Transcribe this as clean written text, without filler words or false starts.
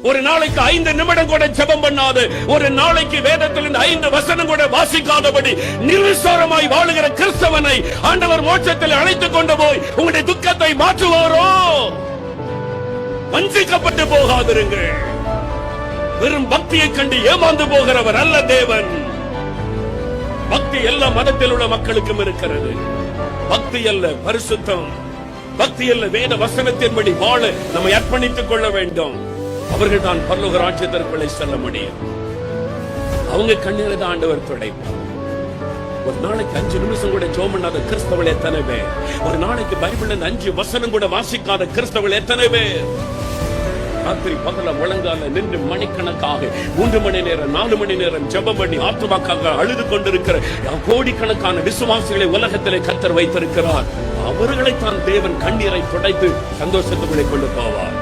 ஒரு நாளைக்கு 5 நிமிடம் கூட ஜெபம் பண்ணாது, ஒரு நாளைக்கு வேதத்திலிருந்து 5 வசனம் கூட வாசிக்காதபடி நிர்விசாரமாய் வாழுகிற கிறிஸ்தவனை ஆண்டவர் மோட்சத்தில் அழைத்துக் கொண்டு போய் உங்களுடைய துக்கத்தை மாற்றுவாரோ? வஞ்சிக்கப்பட்டு போகாதிருங்கள். வெறும் பக்தியை கண்டு ஏமாந்து போகிறவர் அல்ல தேவன். பக்தி எல்லா மதத்தில் உள்ள மக்களுக்கும் இருக்கிறது. பக்தி அல்ல பரிசுத்தம், பக்தி அல்ல வேத வசனத்தின்படி வாழ நம்மை அர்ப்பணித்துக் கொள்ள வேண்டும். அவர்கள் தான் பரலோக ராஜ்யத்திற்குள்ளே செல்ல முடியும். அவங்க கண்ணீரை தான் ஆண்டவர் துடைப்பார். ஒரு நாளைக்கு 5 நிமிஷம் கூட ஜெபம் பண்ணாத கிறிஸ்தவர்கள் எத்தனை பேர்? ஒரு நாளைக்கு பைபிள்ல 5 வசனம் கூட வாசிக்காத கிறிஸ்தவர்கள் எத்தனை பேர்? ராத்திரி பகல முழங்கால நின்று மணிக்கணக்காக 3 மணி நேரம் 4 மணி நேரம் ஜெபம் பண்ணி ஆத்துமாக்காக அழுது கொண்டிருக்கிற கோடிக்கணக்கான விசுவாசிகளை உலகத்திலே கர்த்தர் வைத்திருக்கிறார். அவர்களைத்தான் தேவன் கண்ணீரை துடைத்து சந்தோஷத்துக்குள்ளே கொண்டு போவார்.